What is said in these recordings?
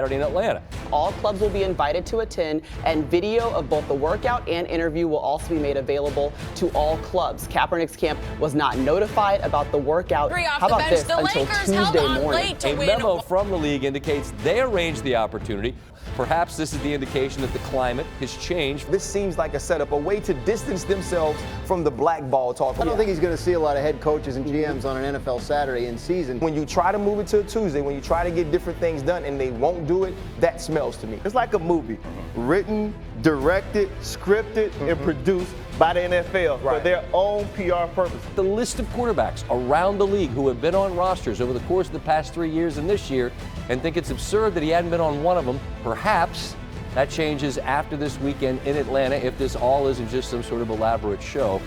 Saturday in Atlanta. All clubs will be invited to attend, and video of both the workout and interview will also be made available to all clubs. Kaepernick's camp was not notified about the workout. How about this? Until Tuesday morning. A memo from the league indicates they arranged the opportunity. Perhaps this is the indication that the climate has changed. This seems like a setup, a way to distance themselves from the blackball talk. I don't think he's going to see a lot of head coaches and GMs on an NFL Saturday in season. When you try to move it to a Tuesday, when you try to get different things done and they won't do it, that smells to me. It's like a movie, written, directed, scripted, and produced by the NFL for their own PR purposes. The list of quarterbacks around the league who have been on rosters over the course of the past 3 years and this year and think it's absurd that he hadn't been on one of them. Perhaps that changes after this weekend in Atlanta if this all isn't just some sort of elaborate show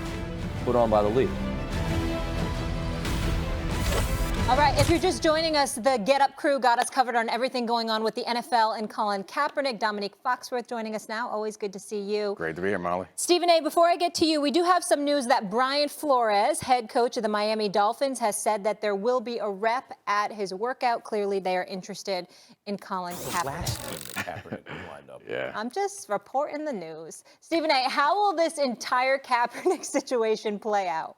put on by the league. All right, if you're just joining us, the Get Up crew got us covered on everything going on with the NFL and Colin Kaepernick. Dominique Foxworth joining us now. Always good to see you. Great to be here, Molly. Stephen A., before I get to you, we do have some news that Brian Flores, head coach of the Miami Dolphins, has said that there will be a rep at his workout. Clearly, they are interested in Colin Kaepernick. Yeah. I'm just reporting the news. Stephen A., how will this entire Kaepernick situation play out?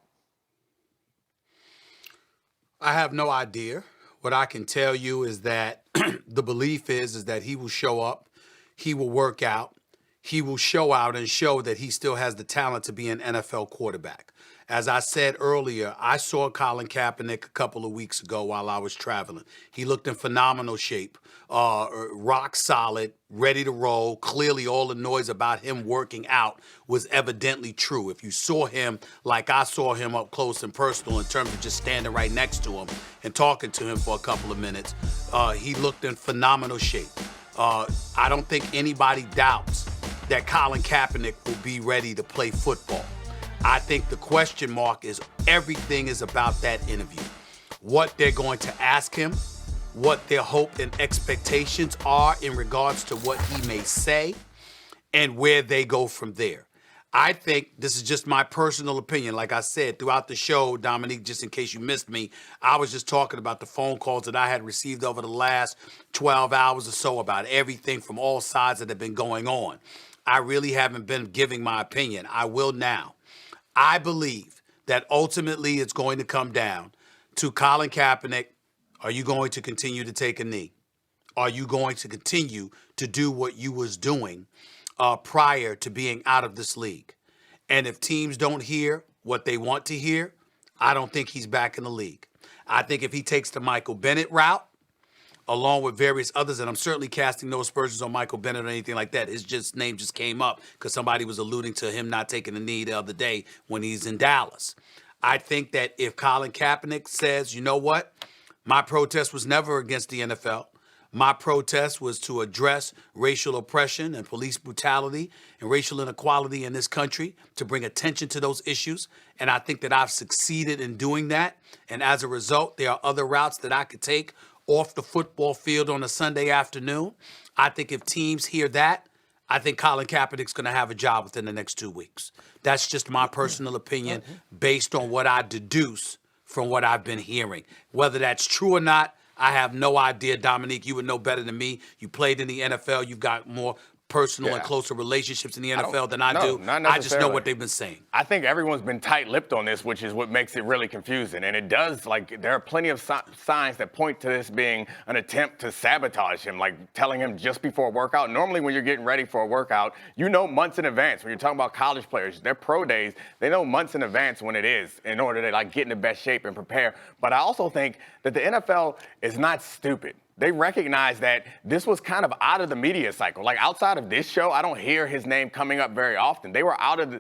I have no idea. What I can tell you is that the belief is that he will show up, he will work out, he will show out and show that he still has the talent to be an NFL quarterback. As I said earlier, I saw Colin Kaepernick a couple of weeks ago while I was traveling. He looked in phenomenal shape, rock solid, ready to roll. Clearly, all the noise about him working out was evidently true. If you saw him like I saw him up close and personal in terms of just standing right next to him and talking to him for a couple of minutes, he looked in phenomenal shape. I don't think anybody doubts that Colin Kaepernick will be ready to play football. I think the question mark is everything is about that interview. What they're going to ask him, what their hope and expectations are in regards to what he may say, and where they go from there. I think this is just my personal opinion. Like I said, throughout the show, Dominique, just in case you missed me, I was just talking about the phone calls that I had received over the last 12 hours or so about everything from all sides that have been going on. I really haven't been giving my opinion. I will now. I believe that ultimately it's going to come down to Colin Kaepernick. Are you going to continue to take a knee? Are you going to continue to do what you was doing prior to being out of this league? And if teams don't hear what they want to hear, I don't think he's back in the league. I think if he takes the Michael Bennett route, along with various others, and I'm certainly casting no aspersions on Michael Bennett or anything like that. His name just came up because somebody was alluding to him not taking the knee the other day when he's in Dallas. I think that if Colin Kaepernick says, you know what, my protest was never against the NFL. My protest was to address racial oppression and police brutality and racial inequality in this country, to bring attention to those issues. And I think that I've succeeded in doing that. And as a result, there are other routes that I could take off the football field on a Sunday afternoon. I think if teams hear that, I think Colin Kaepernick's going to have a job within the next 2 weeks. That's just my personal opinion based on what I deduce from what I've been hearing. Whether that's true or not, I have no idea. Dominique, you would know better than me. You played in the NFL. You've got more personal and closer relationships in the NFL than I do. I just know what they've been saying. I think everyone's been tight-lipped on this, which is what makes it really confusing. And it does, like, there are plenty of signs that point to this being an attempt to sabotage him, like telling him just before a workout. Normally when you're getting ready for a workout, you know months in advance. When you're talking about college players, their pro days, they know months in advance when it is in order to, like, get in the best shape and prepare. But I also think that the NFL is not stupid. They recognize that this was kind of out of the media cycle. Like, outside of this show, I don't hear his name coming up very often. They were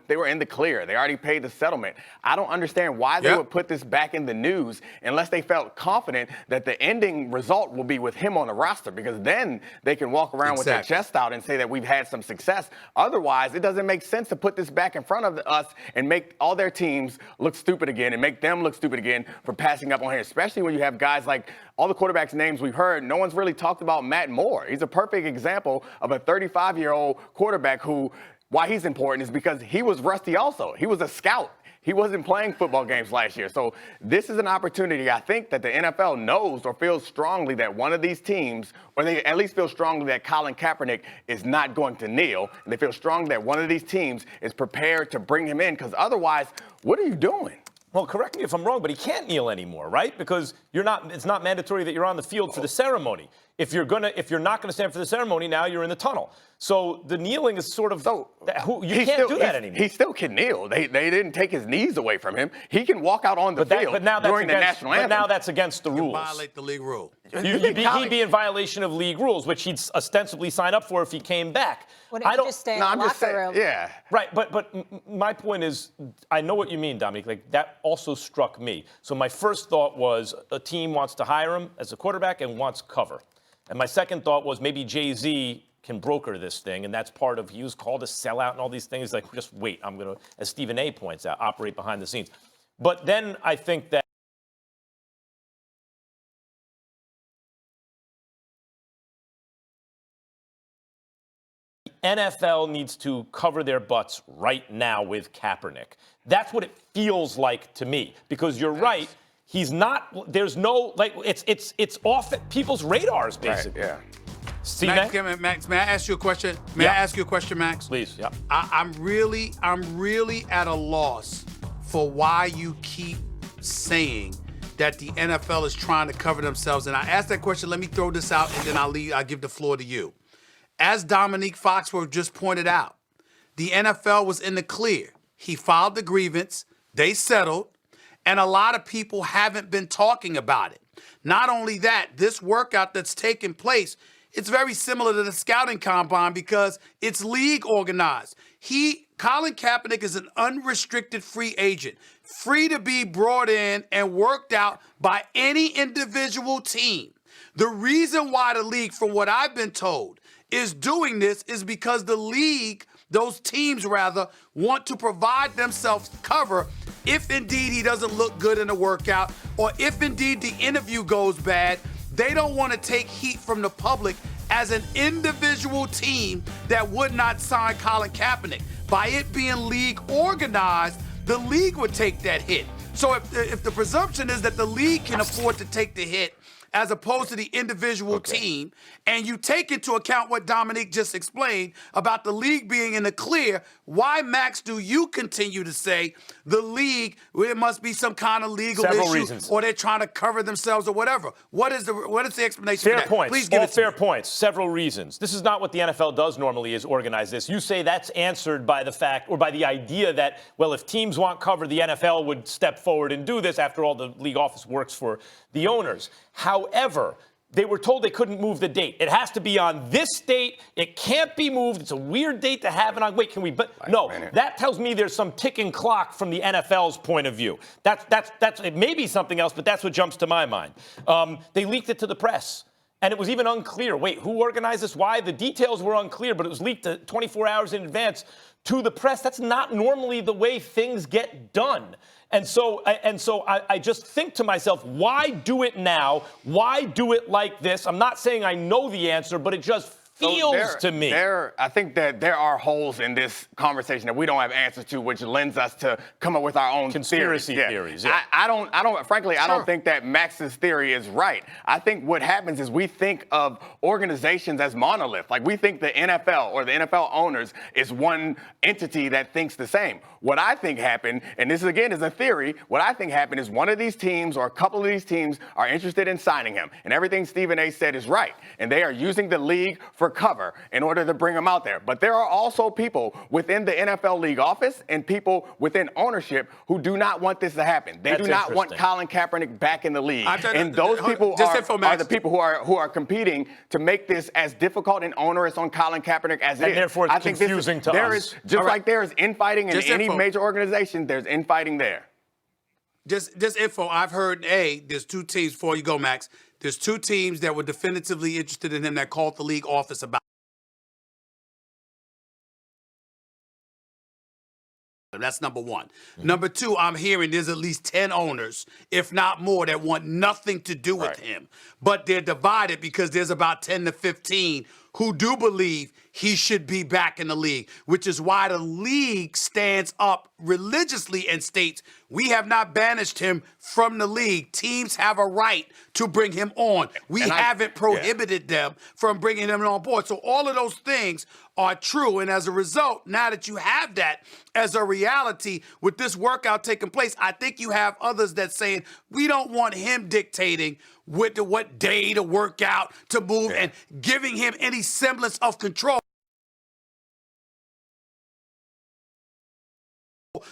they were in the clear. They already paid the settlement. I don't understand why they would put this back in the news unless they felt confident that the ending result will be with him on the roster, because then they can walk around with their chest out and say that we've had some success. Otherwise, it doesn't make sense to put this back in front of us and make all their teams look stupid again and make them look stupid again for passing up on here, especially when you have guys like all the quarterbacks' names we've heard. No one's really talked about Matt Moore. He's a perfect example of a 35-year-old quarterback who why he's important is because he was rusty also. He was a scout. He wasn't playing football games last year. So this is an opportunity, I think, that the NFL knows or feels strongly that one of these teams, or they at least feel strongly that Colin Kaepernick is not going to kneel. And they feel strongly that one of these teams is prepared to bring him in, because otherwise, what are you doing? Well, correct me if I'm wrong, but he can't kneel anymore, right? Because it's not mandatory that you're on the field for the ceremony. If you're not gonna stand for the ceremony, now you're in the tunnel. So the kneeling is sort of you can't do that anymore. He still can kneel. They didn't take his knees away from him. He can walk out on the field during the national anthem. But now that's against the rules. Violate the league rule. He'd be in violation of league rules, which he'd ostensibly sign up for if he came back. Wouldn't he just stay in the locker room? Yeah. Right, but my point is, I know what you mean, Dominique. Like, that also struck me. So my first thought was a team wants to hire him as a quarterback and wants cover. And my second thought was maybe Jay-Z can broker this thing, and that's part of, he was called a sellout and all these things. Like, just wait, I'm going to, as Stephen A. points out, operate behind the scenes. But then I think that NFL needs to cover their butts right now with Kaepernick. That's what it feels like to me, because you're right. He's not, there's no, like, it's off people's radars, basically. Right, yeah. See, Max, may I ask you a question? May I ask you a question, Max? Please, yeah. I'm really at a loss for why you keep saying that the NFL is trying to cover themselves. And I asked that question, let me throw this out, and then I'll give the floor to you. As Dominique Foxworth just pointed out, the NFL was in the clear. He filed the grievance, they settled, and a lot of people haven't been talking about it. Not only that, this workout that's taking place, it's very similar to the scouting combine because it's league organized. Colin Kaepernick is an unrestricted free agent, free to be brought in and worked out by any individual team. The reason why the league, from what I've been told, is doing this is because the league, those teams rather, want to provide themselves cover if indeed he doesn't look good in the workout, or if indeed the interview goes bad. They don't want to take heat from the public as an individual team that would not sign Colin Kaepernick. By it being league organized, the league would take that hit. So if the presumption is that the league can afford to take the hit as opposed to the individual team, and you take into account what Dominique just explained about the league being in the clear, why, Max, do you continue to say the league, it must be some kind of legal Several issue, reasons. or they're trying to cover themselves or whatever? What is the explanation Fair for that? points. Please give All it to fair me. points. Several reasons. This is not what the NFL does normally, is organize this. You say that's answered by the fact, or by the idea that, well, if teams want cover, the NFL would step forward and do this. After all, the league office works for the owners. However, they were told they couldn't move the date. It has to be on this date. It can't be moved. It's a weird date to have it on. Wait, can we? But no, that tells me there's some ticking clock from the NFL's point of view. That's it may be something else, but that's what jumps to my mind. They leaked it to the press. And it was even unclear. Wait, who organized this? Why? The details were unclear, but it was leaked 24 hours in advance to the press. That's not normally the way things get done. And so I just think to myself, why do it now? Why do it like this? I'm not saying I know the answer, but it just feels to me. I think that there are holes in this conversation that we don't have answers to, which lends us to come up with our own conspiracy theories. Yeah. I don't think that Max's theory is right. I think what happens is we think of organizations as monolith. Like, we think the NFL or the NFL owners is one entity that thinks the same. What I think happened, and this again is a theory, what I think happened is one of these teams or a couple of these teams are interested in signing him. And everything Stephen A. said is right. And they are using the league for cover in order to bring him out there. But there are also people within the NFL league office and people within ownership who do not want this to happen. They do not want Colin Kaepernick back in the league. And those people are the people who are competing to make this as difficult and onerous on Colin Kaepernick as it is. And therefore it's confusing to us. Like there is infighting in any major organization, there's infighting there. Just info, I've heard, there's two teams, before you go, Max, there's two teams that were definitively interested in him that called the league office about him. That's number one. Number two, I'm hearing there's at least 10 owners, if not more, that want nothing to do with him. But they're divided because there's about 10 to 15 who do believe he should be back in the league, which is why the league stands up religiously and states, we have not banished him from the league. Teams have a right to bring him on. We haven't prohibited them from bringing him on board. So all of those things are true. And as a result, now that you have that as a reality with this workout taking place, I think you have others that saying, we don't want him dictating what day to work out, to move, and giving him any semblance of control.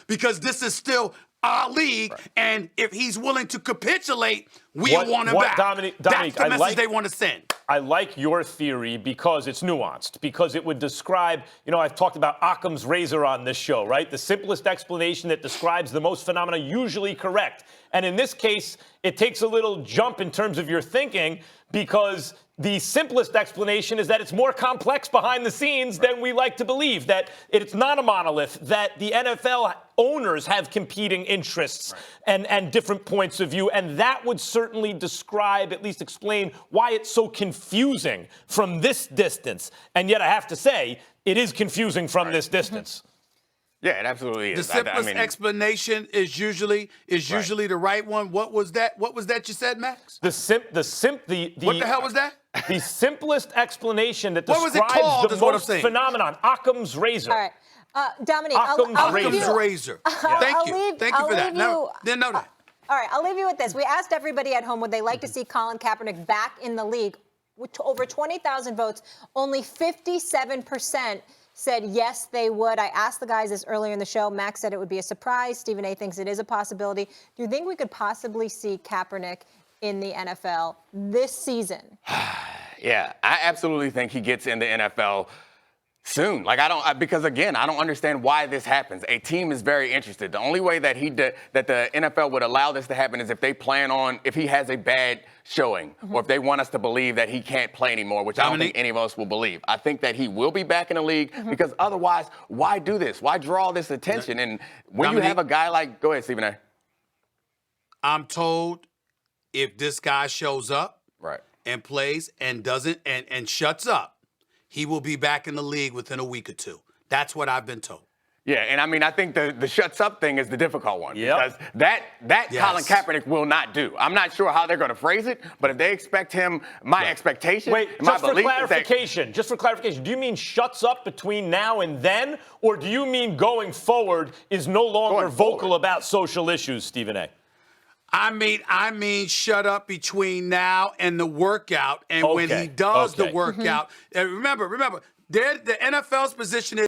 Because this is still our league, and if he's willing to capitulate, we want him back. Dominique, that's the message they want to send. I like your theory because it's nuanced, because it would describe, I've talked about Occam's razor on this show, right? The simplest explanation that describes the most phenomena, usually correct. And in this case, it takes a little jump in terms of your thinking, because the simplest explanation is that it's more complex behind the scenes than we like to believe, that it's not a monolith, that the NFL owners have competing interests and different points of view, and that would certainly describe, at least explain, why it's so confusing from this distance. And yet I have to say, it is confusing from this distance. Yeah, it absolutely is. The simplest explanation is usually the right one. What was that? What was that you said, Max? What the hell was that? The simplest explanation that what describes was it called, the is what I'm most saying. phenomenon, Occam's razor. All right. Dominique, Occam's razor. Thank you. Thank you for that. Didn't know that. All right, I'll leave you with this. We asked everybody at home, would they like to see Colin Kaepernick back in the league? With over 20,000 votes, only 57% said yes, they would. I asked the guys this earlier in the show. Max said it would be a surprise. Stephen A. thinks it is a possibility. Do you think we could possibly see Kaepernick in the NFL this season? Yeah, I absolutely think he gets in the NFL soon. Because again, I don't understand why this happens. A team is very interested. The only way that that the NFL would allow this to happen is if they plan on, if he has a bad showing, or if they want us to believe that he can't play anymore, which I don't think any of us will believe. I think that he will be back in the league, because otherwise, why do this? Why draw all this attention? And when you have a guy like, go ahead, Stephen A. I'm told if this guy shows up and plays and doesn't and shuts up, he will be back in the league within a week or two. That's what I've been told. Yeah, and I think the shuts up thing is the difficult one. Because that Colin Kaepernick will not do. I'm not sure how they're going to phrase it, but if they expect him, my expectation, my belief just for clarification, do you mean shuts up between now and then, or do you mean going forward is no longer vocal about social issues, Stephen A.? I mean, shut up between now and the workout, and when he does the workout, and remember, the NFL's position is